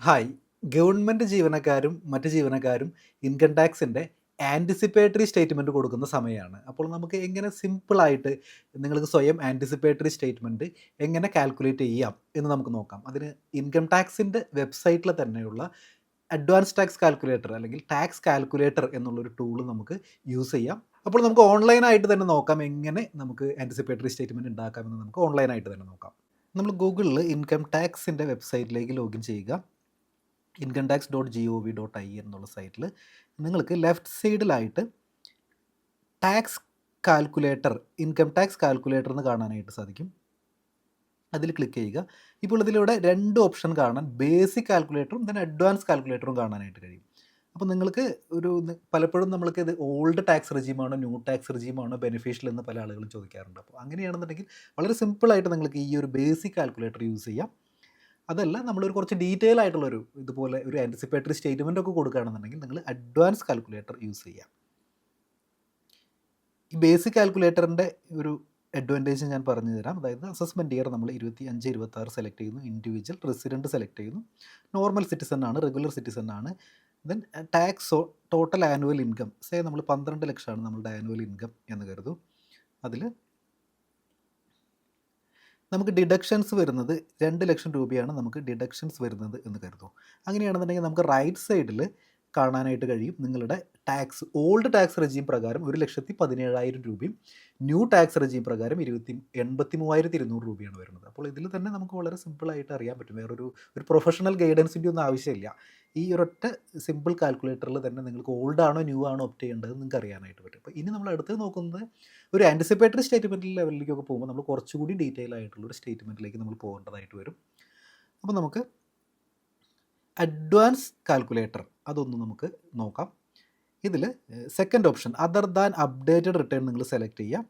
Hi. Government ജീവനക്കാരും മറ്റ് ജീവനക്കാരും ഇൻകം ടാക്സിൻ്റെ ആൻറ്റിസിപ്പേറ്ററി സ്റ്റേറ്റ്മെൻറ്റ് കൊടുക്കുന്ന സമയമാണ്. അപ്പോൾ നമുക്ക് എങ്ങനെ സിമ്പിളായിട്ട് നിങ്ങൾക്ക് സ്വയം ആൻറ്റിസിപ്പേറ്ററി സ്റ്റേറ്റ്മെൻറ്റ് എങ്ങനെ കാൽക്കുലേറ്റ് ചെയ്യാം എന്ന് നമുക്ക് നോക്കാം. അതിന് ഇൻകം ടാക്സിൻ്റെ വെബ്സൈറ്റിൽ തന്നെയുള്ള അഡ്വാൻസ് ടാക്സ് കാൽക്കുലേറ്റർ അല്ലെങ്കിൽ ടാക്സ് കാൽക്കുലേറ്റർ എന്നുള്ളൊരു ടൂൾ നമുക്ക് യൂസ് ചെയ്യാം. അപ്പോൾ നമുക്ക് ഓൺലൈനായിട്ട് തന്നെ നോക്കാം എങ്ങനെ നമുക്ക് ആൻറ്റിസിപ്പേറ്ററി സ്റ്റേറ്റ്മെൻറ്റ് ഉണ്ടാക്കാമെന്ന് നമുക്ക് ഓൺലൈനായിട്ട് തന്നെ നോക്കാം. നമ്മൾ ഗൂഗിളിൽ ഇൻകം ടാക്സിൻ്റെ വെബ്സൈറ്റിലേക്ക് ലോഗിൻ ചെയ്യുക. incometax.gov.in എന്നുള്ള സൈറ്റിൽ നിങ്ങൾക്ക് ലെഫ്റ്റ് സൈഡിലായിട്ട് tax calculator, income tax calculator എന്ന് കാണാനായിട്ട് സാധിക്കും. അതിൽ ക്ലിക്ക് ചെയ്യുക. ഇപ്പോൾ ഇതിലൂടെ 2 ഓപ്ഷൻ കാണാൻ, ബേസിക് കാൽക്കുലേറ്ററും ദെൻ അഡ്വാൻസ് കാൽക്കുലേറ്ററും കാണാനായിട്ട് കഴിയും. അപ്പോൾ നിങ്ങൾക്ക് പലപ്പോഴും നമ്മൾക്ക് ഇത് ഓൾഡ് ടാക്സ് റെജീമാണോ ന്യൂ ടാക്സ് റെജീമാണോ ബെനിഫിഷ്യൽ എന്ന് പല ആളുകളും ചോദിക്കാറുണ്ട്. അപ്പോൾ അങ്ങനെയാണെന്നുണ്ടെങ്കിൽ വളരെ സിമ്പിളായിട്ട് നിങ്ങൾക്ക് ഈ ഒരു ബേസിക് കാൽക്കുലേറ്റർ യൂസ് ചെയ്യാം. അതല്ല, നമ്മളൊരു കുറച്ച് ഡീറ്റെയിൽ ആയിട്ടുള്ളൊരു ഇതുപോലെ ഒരു ആൻറ്റിസിപ്പേറ്ററി സ്റ്റേറ്റ്മെൻ്റ് ഒക്കെ കൊടുക്കുകയാണെന്നുണ്ടെങ്കിൽ നിങ്ങൾ അഡ്വാൻസ് കാൽക്കുലേറ്റർ യൂസ് ചെയ്യാം. ഈ ബേസിക് കാൽക്കുലേറ്ററിൻ്റെ ഒരു അഡ്വാൻറ്റേജ് ഞാൻ പറഞ്ഞു തരാം. അതായത് അസസ്മെൻറ്റ് ഇയർ നമ്മൾ 25, 26 സെലക്ട് ചെയ്യുന്നു, ഇൻഡിവിജ്വൽ റെസിഡൻറ്റ് സെലക്ട് ചെയ്യുന്നു, നോർമൽ സിറ്റിസൺ ആണ്, റെഗുലർ സിറ്റിസൺ ആണ്. Then tax total annual income നമ്മൾ 12 ലക്ഷമാണ് നമ്മളുടെ ആനുവൽ ഇൻകം എന്ന് കരുതൂ. അതിൽ നമുക്ക് ഡിഡക്ഷൻസ് വരുന്നത് 2 ലക്ഷം രൂപയാണ് നമുക്ക് ഡിഡക്ഷൻസ് വരുന്നത് എന്ന് കരുതൂ. അങ്ങനെയാണെന്നുണ്ടെങ്കിൽ നമുക്ക് റൈറ്റ് സൈഡിൽ കാണാനായിട്ട് കഴിയും നിങ്ങളുടെ ടാക്സ് ഓൾഡ് ടാക്സ് റെജീം പ്രകാരം 1,17,000 രൂപയും ന്യൂ ടാക്സ് റെജീം പ്രകാരം 83,200 രൂപയാണ് വരുന്നത്. അപ്പോൾ ഇതിൽ തന്നെ നമുക്ക് വളരെ സിമ്പിളായിട്ട് അറിയാൻ പറ്റും. ഒരു പ്രൊഫഷണൽ ഗൈഡൻസിൻ്റെ ഒന്നും ആവശ്യമില്ല. ഈ ഒരൊറ്റ സിമ്പിൾ കാൽക്കുലേറ്ററിൽ തന്നെ നിങ്ങൾക്ക് ഓൾഡ് ആണോ ന്യൂ ആണോ ഓപ്റ്റ് ചെയ്യേണ്ടത് നിങ്ങൾക്ക് അറിയാനായിട്ട് പറ്റും. അപ്പോൾ ഇനി നമ്മൾ അടുത്ത് നോക്കുന്നത് ഒരു ആൻറ്റിസിപ്പേറ്ററി സ്റ്റേറ്റ്മെൻറ്റ് ലെവലിലേക്കൊക്കെ പോകുമ്പോൾ നമ്മൾ കുറച്ചുകൂടി ഡീറ്റെയിൽ ആയിട്ടുള്ള ഒരു സ്റ്റേറ്റ്മെൻറ്റിലേക്ക് നമ്മൾ പോകേണ്ടതായിട്ട് വരും. അപ്പോൾ നമുക്ക് അഡ്വാൻസ് കാൽക്കുലേറ്റർ അതൊന്ന് നമുക്ക് നോക്കാം. ഇതിൽ second option other than updated return നിങ്ങൾ സെലക്ട് ചെയ്യുക.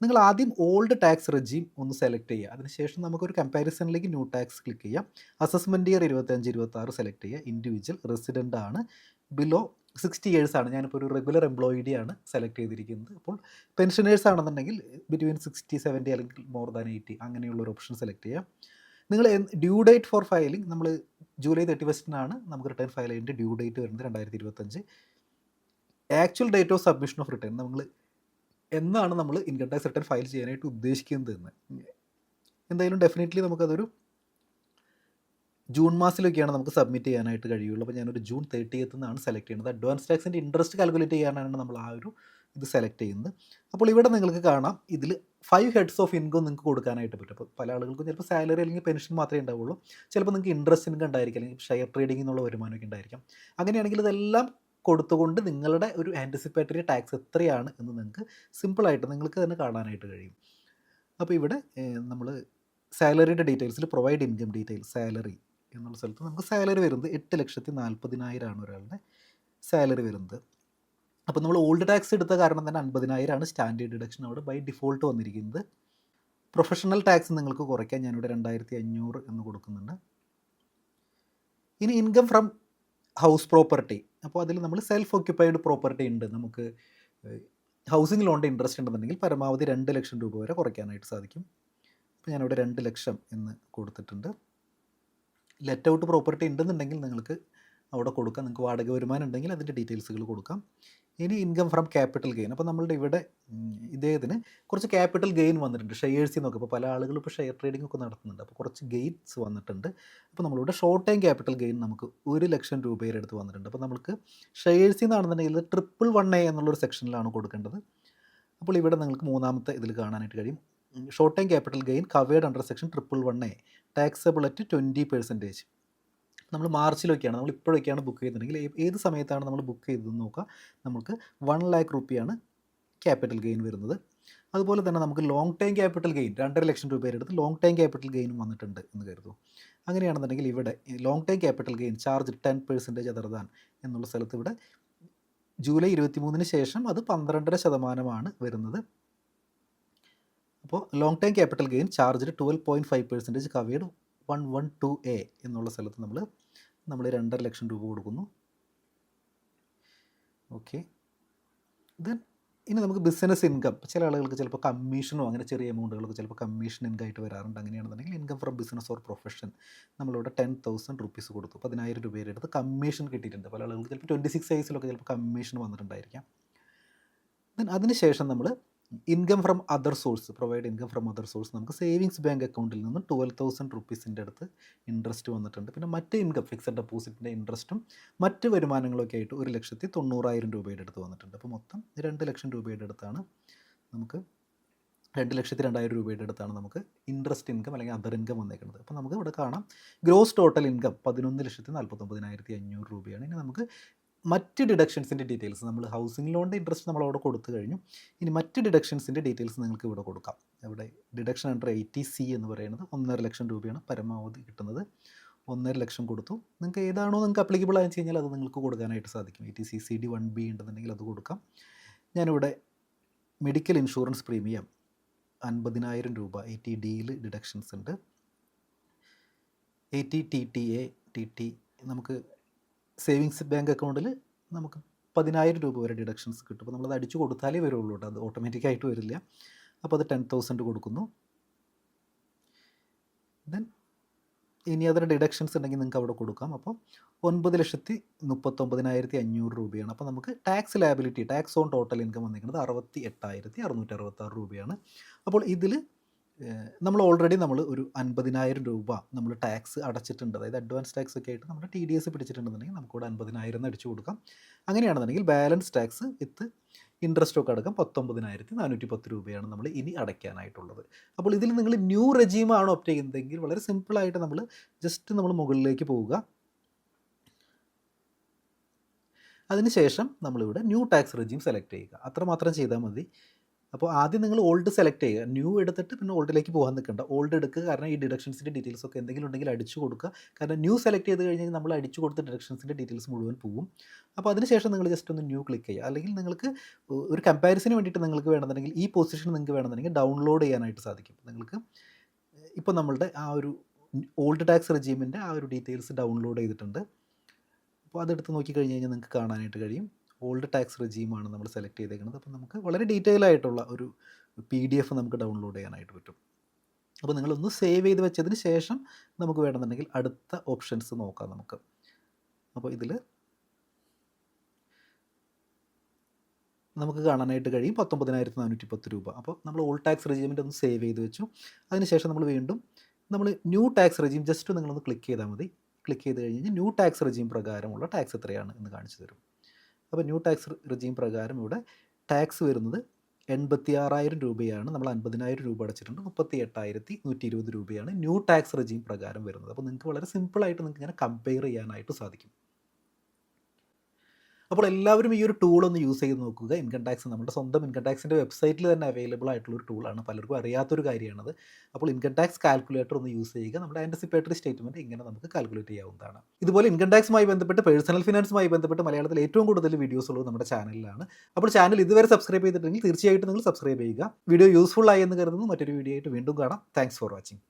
നിങ്ങൾ ആദ്യം ഓൾഡ് ടാക്സ് റെജീം ഒന്ന് സെലക്ട് ചെയ്യുക. അതിനുശേഷം നമുക്കൊരു കമ്പാരിസണിലേക്ക് ന്യൂ ടാക്സ് ക്ലിക്ക് ചെയ്യാം. അസസ്മെൻറ്റ് ഇയർ 25, 26 സെലക്ട് ചെയ്യുക. ഇൻഡിവിജ്വൽ റെസിഡൻ്റ് ആണ്, ബിലോ 60 ഇയേഴ്സ് ആണ്. ഞാനിപ്പോൾ ഒരു റെഗുലർ എംപ്ലോയിഡി ആണ് സെലക്ട് ചെയ്തിരിക്കുന്നത്. അപ്പോൾ പെൻഷനേഴ്സ് ആണെന്നുണ്ടെങ്കിൽ ബിറ്റ്വീൻ 60, 70 അല്ലെങ്കിൽ മോർ ദാൻ 80 അങ്ങനെയുള്ളൊരു ഓപ്ഷൻ സെലക്ട് ചെയ്യാം. നിങ്ങൾ ഡ്യൂ ഡേറ്റ് ഫോർ ഫയലിംഗ് നമ്മൾ ജൂലൈ 31 നമുക്ക് റിട്ടേൺ ഫയൽ ചെയ്യേണ്ട ഡ്യൂ ഡേറ്റ് വരുന്നത് 2025. Actual date of submission of return നമ്മൾ എന്നാണ് നമ്മൾ ഇൻകം ടാക്സ് റിട്ടേൺ ഫയൽ ചെയ്യാനായിട്ട് ഉദ്ദേശിക്കുന്നത് എന്ന്. എന്തായാലും ഡെഫിനറ്റ്ലി നമുക്കതൊരു ജൂൺ മാസത്തിലൊക്കെയാണ് നമുക്ക് സബ്മിറ്റ് ചെയ്യാനായിട്ട് കഴിയുള്ളൂ. അപ്പോൾ ഞാനൊരു ജൂൺ 30th സെലക്ട് ചെയ്യുന്നത്. അഡ്വാൻസ് ടാക്സിൻ്റെ ഇൻട്രസ്റ്റ് കാൽക്കുലേറ്റ് ചെയ്യാനാണ് നമ്മൾ ആ ഒരു ഇത് സെലക്ട് ചെയ്യുന്നത്. അപ്പോൾ ഇവിടെ നിങ്ങൾക്ക് കാണാം ഇതിൽ 5 ഹെഡ്സ് ഓഫ് ഇൻകം നിങ്ങൾക്ക് കൊടുക്കാനായിട്ട് പറ്റും. അപ്പോൾ പല ആളുകൾക്കും ചിലപ്പോൾ സാലറി അല്ലെങ്കിൽ പെൻഷൻ മാത്രമേ ഉണ്ടാവുള്ളൂ. ചിലപ്പോൾ നിങ്ങൾക്ക് ഇൻട്രസ്റ്റ് ഇൻകം ഉണ്ടായിരിക്കും, അല്ലെങ്കിൽ ഷെയർ ട്രേഡിംഗ് എന്നുള്ള വരുമാനമൊക്കെ ഉണ്ടായിരിക്കാം. അങ്ങനെയാണെങ്കിൽ ഇതെല്ലാം കൊടുത്തുകൊണ്ട് നിങ്ങളുടെ ഒരു ആൻറ്റിസിപ്പേറ്ററി ടാക്സ് എത്രയാണ് എന്ന് നിങ്ങൾക്ക് സിമ്പിളായിട്ട് നിങ്ങൾക്ക് തന്നെ കാണാനായിട്ട് കഴിയും. അപ്പോൾ ഇവിടെ നമ്മൾ സാലറിയുടെ ഡീറ്റെയിൽസിൽ പ്രൊവൈഡ് ഇൻകം ഡീറ്റെയിൽസ് സാലറി എന്നുള്ള സ്ഥലത്ത് നമുക്ക് സാലറി വരുന്നത് 8,40,000 ആണ് ഒരാളുടെ സാലറി വരുന്നത്. അപ്പോൾ നമ്മൾ ഓൾഡ് ടാക്സ് എടുത്ത കാരണം തന്നെ 50,000 സ്റ്റാൻഡേർഡ് ഡിഡക്ഷൻ അവിടെ ബൈ ഡിഫോൾട്ട് വന്നിരിക്കുന്നത്. പ്രൊഫഷണൽ ടാക്സ് നിങ്ങൾക്ക് കുറയ്ക്കാൻ ഞാനിവിടെ 2,500 എന്ന് കൊടുക്കുന്നുണ്ട്. ഇനി ഇൻകം ഫ്രം ഹൗസ് പ്രോപ്പർട്ടി, അപ്പോൾ അതിൽ നമ്മൾ സെൽഫ് ഓക്യുപ്പൈഡ് പ്രോപ്പർട്ടി ഉണ്ട്, നമുക്ക് ഹൗസിംഗ് ലോണിൻ്റെ ഇൻട്രസ്റ്റ് ഉണ്ടെന്നുണ്ടെങ്കിൽ പരമാവധി 2 ലക്ഷം രൂപ വരെ കുറയ്ക്കാനായിട്ട് സാധിക്കും. അപ്പോൾ ഞാനിവിടെ 2 ലക്ഷം എന്ന് കൊടുത്തിട്ടുണ്ട്. ലെറ്റ് ഔട്ട് പ്രോപ്പർട്ടി ഉണ്ടെന്നുണ്ടെങ്കിൽ നിങ്ങൾക്ക് അവിടെ കൊടുക്കാം. നിങ്ങൾക്ക് വാടക വരുമാനം ഉണ്ടെങ്കിൽ അതിൻ്റെ ഡീറ്റെയിൽസുകൾ കൊടുക്കാം. ഇനി ഇൻകം ഫ്രം ക്യാപിറ്റൽ ഗെയിൻ, അപ്പോൾ നമ്മളുടെ ഇവിടെ ഇദ്ദേഹത്തിന് കുറച്ച് ക്യാപിറ്റൽ ഗെയിൻ വന്നിട്ടുണ്ട് ഷെയർസിൽ നിന്നൊക്കെ. ഇപ്പോൾ പല ആളുകളും ഇപ്പോൾ ഷെയർ ട്രേഡിംഗ് ഒക്കെ നടത്തുന്നുണ്ട്. അപ്പോൾ കുറച്ച് ഗെയിൻസ് വന്നിട്ടുണ്ട്. അപ്പോൾ നമ്മളിവിടെ ഷോർട്ട് ടൈം ക്യാപിറ്റൽ ഗെയിൻ നമുക്ക് 1 ലക്ഷം രൂപയുടെ അടുത്ത് വന്നിട്ടുണ്ട്. അപ്പോൾ നമുക്ക് ഷെയർസിൽ നിന്നാണെന്നുണ്ടെങ്കിൽ 111A എന്നുള്ളൊരു സെക്ഷനിലാണ് കൊടുക്കേണ്ടത്. അപ്പോൾ ഇവിടെ നിങ്ങൾക്ക് മൂന്നാമത്തെ ഇതിൽ കാണാനായിട്ട് കഴിയും. Short time capital gain covered under section 111A taxable at 20%. നമ്മൾ മാർച്ചിലൊക്കെയാണ്, നമ്മൾ ഇപ്പോഴൊക്കെയാണ് ബുക്ക് ചെയ്യുന്നുണ്ടെങ്കിൽ ഏത് സമയത്താണ് നമ്മൾ ബുക്ക് ചെയ്തതെന്ന് നോക്കുക. നമുക്ക് 1 lakh രൂപയാണ് ക്യാപിറ്റൽ ഗെയിൻ വരുന്നത്. അതുപോലെ തന്നെ നമുക്ക് ലോങ് ടൈം ക്യാപിറ്റൽ ഗെയിൻ 2.5 ലക്ഷം രൂപയുടെ അടുത്ത് ലോങ് ടൈം ക്യാപിറ്റൽ ഗെയിനും വന്നിട്ടുണ്ട് എന്ന് കരുതൂ. അങ്ങനെയാണെന്നുണ്ടെങ്കിൽ ഇവിടെ long time capital gain charge 10% other than എന്നുള്ള സ്ഥലത്ത് ഇവിടെ ജൂലൈ 23 ശേഷം അത് 12.5% വരുന്നത്. അപ്പോൾ long time capital gain charge 12.5% covered 112A എന്നുള്ള സ്ഥലത്ത് നമ്മൾ 2.5 ലക്ഷം രൂപ കൊടുക്കുന്നു. ഓക്കെ, ദെൻ ഇനി നമുക്ക് ബിസിനസ് ഇൻകം ചില ആളുകൾക്ക് ചിലപ്പോൾ കമ്മീഷനോ അങ്ങനെ ചെറിയ എമൗണ്ടുകളൊക്കെ ചിലപ്പോൾ കമ്മീഷൻ ഇൻകം ആയിട്ട് വരാറുണ്ട്. അങ്ങനെയാണെന്നുണ്ടെങ്കിൽ income from business or profession നമ്മളിവിടെ 10,000 റുപ്പീസ് കൊടുത്തു. 10,000 രൂപയുടെ അടുത്ത് കമ്മീഷൻ കിട്ടിയിട്ടുണ്ട്. പല ആളുകൾക്ക് ചിലപ്പോൾ 26 സൈസിലൊക്കെ ചിലപ്പോൾ കമ്മീഷൻ വന്നിട്ടുണ്ടായിരിക്കാം. ദെൻ അതിനുശേഷം നമ്മൾ income from other source provide income from other source നമുക്ക് സേവിങ്സ് ബാങ്ക് അക്കൗണ്ടിൽ നിന്ന് 12,000 റുപ്പീസിൻ്റെ അടുത്ത് ഇൻട്രസ്റ്റ് വന്നിട്ടുണ്ട്. പിന്നെ മറ്റ് ഇൻകം ഫിക്സഡ് ഡെപ്പോസിറ്റിൻ്റെ ഇൻട്രസ്റ്റും മറ്റ് വരുമാനങ്ങളൊക്കെ ആയിട്ട് 1,90,000 രൂപയുടെ അടുത്ത് വന്നിട്ടുണ്ട്. അപ്പോൾ മൊത്തം 2 ലക്ഷം രൂപയുടെ അടുത്താണ് നമുക്ക് 2,02,000 രൂപയുടെ അടുത്താണ് നമുക്ക് ഇൻട്രസ്റ്റ് ഇൻകം അല്ലെങ്കിൽ അതർ ഇൻകം വന്നേക്കുന്നത്. അപ്പോൾ നമുക്ക് ഇവിടെ കാണാം ഗ്രോസ് ടോട്ടൽ ഇൻകം 11,49,500 രൂപയാണ്. ഇനി നമുക്ക് മറ്റ് ഡിഡക്ഷൻസിൻ്റെ ഡീറ്റെയിൽസ് നമ്മൾ ഹൗസിംഗ് ലോണിൻ്റെ ഇൻട്രസ്റ്റ് നമ്മളവിടെ കൊടുത്തു കഴിഞ്ഞു. ഇനി മറ്റ് ഡിഡക്ഷൻസിൻ്റെ ഡീറ്റെയിൽസ് നിങ്ങൾക്ക് ഇവിടെ കൊടുക്കാം. ഇവിടെ ഡിഡക്ഷൻ അണ്ടർ 80C എന്ന് പറയുന്നത് 1.5 ലക്ഷം രൂപയാണ് പരമാവധി കിട്ടുന്നത്. 1.5 ലക്ഷം കൊടുത്തു. നിങ്ങൾക്ക് ഏതാണോ നിങ്ങൾക്ക് അപ്ലിക്കബിൾ ആയെന്ന് വെച്ച് കഴിഞ്ഞാൽ അത് നിങ്ങൾക്ക് കൊടുക്കാനായിട്ട് സാധിക്കും. 80CCD 1B ഉണ്ടെന്നുണ്ടെങ്കിൽ അത് കൊടുക്കാം. ഞാനിവിടെ മെഡിക്കൽ ഇൻഷുറൻസ് പ്രീമിയം 50,000 രൂപ 80Dയിൽ ഡിഡക്ഷൻസ് ഉണ്ട്. 80TTA TT നമുക്ക് സേവിങ്സ് ബാങ്ക് അക്കൗണ്ടിൽ നമുക്ക് 10,000 രൂപ വരെ ഡിഡക്ഷൻസ് കിട്ടും. അപ്പോൾ നമ്മളത് അടിച്ചു കൊടുത്താലേ വരുള്ളൂ കേട്ടോ, അത് ഓട്ടോമാറ്റിക്കായിട്ട് വരില്ല. അപ്പോൾ അത് 10,000 കൊടുക്കുന്നു. ദെൻ ഇനി അതർ ഡിഡക്ഷൻസ് ഉണ്ടെങ്കിൽ നിങ്ങൾക്ക് അവിടെ കൊടുക്കാം. അപ്പോൾ 9,39,500 രൂപയാണ്. അപ്പോൾ നമുക്ക് tax liability tax on total income വന്നിരിക്കുന്നത് 68,666 രൂപയാണ്. അപ്പോൾ ഇതിൽ നമ്മൾ ഓൾറെഡി നമ്മൾ ഒരു 50,000 രൂപ നമ്മൾ ടാക്സ് അടച്ചിട്ടുണ്ട്. അതായത് അഡ്വാൻസ് ടാക്സ് ഒക്കെ ആയിട്ട് നമ്മുടെ TDS പിടിച്ചിട്ടുണ്ടെന്നുണ്ടെങ്കിൽ നമുക്കിവിടെ 50,000 അടിച്ചു കൊടുക്കാം. അങ്ങനെയാണെന്നുണ്ടെങ്കിൽ ബാലൻസ് ടാക്സ് വിത്ത് ഇൻട്രസ്റ്റ് ഒക്കെ അടക്കം 19,410 രൂപയാണ് നമ്മൾ ഇനി അടയ്ക്കാനായിട്ടുള്ളത്. അപ്പോൾ ഇതിൽ നിങ്ങൾ ന്യൂ റെജീമാണ് ഓപ്റ്റ് ചെയ്യുന്നതെങ്കിൽ വളരെ സിമ്പിളായിട്ട് നമ്മൾ ജസ്റ്റ് നമ്മൾ മുകളിലേക്ക് പോവുക. അതിനുശേഷം നമ്മളിവിടെ ന്യൂ ടാക്സ് റെജീം സെലക്ട് ചെയ്യുക. അത്രമാത്രം ചെയ്താൽ മതി. അപ്പോൾ ആദ്യം നിങ്ങൾ ഓൾഡ് സെലക്ട് ചെയ്യുക. ന്യൂ എടുത്തിട്ട് പിന്നെ ഓൾഡിലേക്ക് പോകാൻ നിൽക്കേണ്ട. ഓൾഡ് എടുക്കുക, കാരണം ഈ ഡിഡക്ഷൻസിൻ്റെ ഡീറ്റെയിൽസ് ഒക്കെ എന്തെങ്കിലും ഉണ്ടെങ്കിൽ അടിച്ചു കൊടുക്കുക. കാരണം ന്യൂ സെലക്ട് ചെയ്ത് കഴിഞ്ഞാൽ നമ്മൾ അടിച്ചു കൊടുത്ത ഡിഡക്ഷൻസിൻ്റെ ഡീറ്റെയിൽസ് മുഴുവൻ പോകും. അപ്പോൾ അതിനുശേഷം നിങ്ങൾ ജസ്റ്റ് ഒന്ന് ന്യൂ ക്ലിക്ക് ചെയ്യുക. അല്ലെങ്കിൽ നിങ്ങൾക്ക് ഒരു കമ്പാരിസന് വേണ്ടിയിട്ട് നിങ്ങൾക്ക് വേണമെന്നുണ്ടെങ്കിൽ ഈ പൊസിഷൻ നിങ്ങൾക്ക് വേണമെന്നുണ്ടെങ്കിൽ ഡൗൺലോഡ് ചെയ്യാനായിട്ട് സാധിക്കും. നിങ്ങൾക്ക് ഇപ്പോൾ നമ്മളുടെ ആ ഒരു ഓൾഡ് ടാക്സ് റെജീമിൻ്റെ ആ ഒരു ഡീറ്റെയിൽസ് ഡൗൺലോഡ് ചെയ്തിട്ടുണ്ട്. അപ്പോൾ അതെടുത്ത് നോക്കിക്കഴിഞ്ഞ് കഴിഞ്ഞാൽ നിങ്ങൾക്ക് കാണാനായിട്ട് കഴിയും. ഓൾഡ് ടാക്സ് റെജീമാണ് നമ്മൾ സെലക്ട് ചെയ്തേക്കുന്നത്. അപ്പോൾ നമുക്ക് വളരെ ഡീറ്റെയിൽ ആയിട്ടുള്ള ഒരു PDF നമുക്ക് ഡൗൺലോഡ് ചെയ്യാനായിട്ട് പറ്റും. അപ്പോൾ നിങ്ങളൊന്ന് സേവ് ചെയ്ത് വെച്ചതിന് ശേഷം നമുക്ക് വേണമെന്നുണ്ടെങ്കിൽ അടുത്ത ഓപ്ഷൻസ് നോക്കാം നമുക്ക്. അപ്പോൾ ഇതിൽ നമുക്ക് കാണാനായിട്ട് കഴിയും 19,410 രൂപ. അപ്പോൾ നമ്മൾ ഓൾഡ് ടാക്സ് റെജീമിൻ്റെ ഒന്ന് സേവ് ചെയ്ത് വെച്ചു. അതിനുശേഷം നമ്മൾ വീണ്ടും നമ്മൾ ന്യൂ ടാക്സ് റെജീം ജസ്റ്റ് നിങ്ങളൊന്ന് ക്ലിക്ക് ചെയ്താൽ മതി. ക്ലിക്ക് ചെയ്ത് കഴിഞ്ഞ് ന്യൂ ടാക്സ് റെജീം പ്രകാരമുള്ള ടാക്സ് എത്രയാണ് എന്ന് കാണിച്ചു തരും. അപ്പോൾ ന്യൂ ടാക്സ് റെജീം പ്രകാരം ഇവിടെ ടാക്സ് വരുന്നത് 86,000 രൂപയാണ്. നമ്മൾ 50,000 രൂപ അടച്ചിട്ടുണ്ട്. 38,120 രൂപയാണ് ന്യൂ ടാക്സ് റെജീം പ്രകാരം വരുന്നത്. അപ്പോൾ നിങ്ങൾക്ക് വളരെ സിമ്പിളായിട്ട് നിങ്ങൾക്ക് ഇങ്ങനെ കമ്പയർ ചെയ്യാനായിട്ട് സാധിക്കും. അപ്പോൾ എല്ലാവരും ഈ ഒരു ടൂൾ ഒന്ന് യൂസ് ചെയ്ത് നോക്കുക. ഇൻകം ടാക്സ് നമ്മുടെ സ്വന്തം ഇൻകം ടാക്സിൻ്റെ വെബ്സൈറ്റിൽ തന്നെ അവൈലബിൾ ആയിട്ടുള്ളൊരു ടൂളാണ്. പലർക്കും അറിയാത്തൊരു കാര്യമാണത്. അപ്പോൾ ഇൻകം ടാക്സ് കാൽക്കുലേറ്റർ ഒന്ന് യൂസ് ചെയ്യുക. നമ്മുടെ ആൻറ്റിസിപ്പേറ്ററി സ്റ്റേറ്റ്മെൻറ്റ് ഇങ്ങനെ നമുക്ക് കാൽക്കുലേറ്റ് ചെയ്യാവുന്നതാണ്. ഇതുപോലെ ഇൻകം ടാക്സുമായി ബന്ധപ്പെട്ട് പേഴ്സണൽ ഫിനാൻസുമായി ബന്ധപ്പെട്ട് മലയാളത്തിൽ ഏറ്റവും കൂടുതൽ വീഡിയോസ് ഉള്ളത് നമ്മുടെ ചാനലിലാണ്. അപ്പോൾ ചാനൽ ഇതുവരെ സബ്സ്ക്രൈബ് ചെയ്തിട്ടുണ്ടെങ്കിൽ തീർച്ചയായിട്ടും നിങ്ങൾ സബ്സ്ക്രൈബ് ചെയ്യുക. വീഡിയോ യൂസ്ഫുൾ ആയി എന്ന് കരുതുന്നു. മറ്റൊരു വീഡിയോ ആയിട്ട് വീണ്ടും കാണാം. Thanks for watching.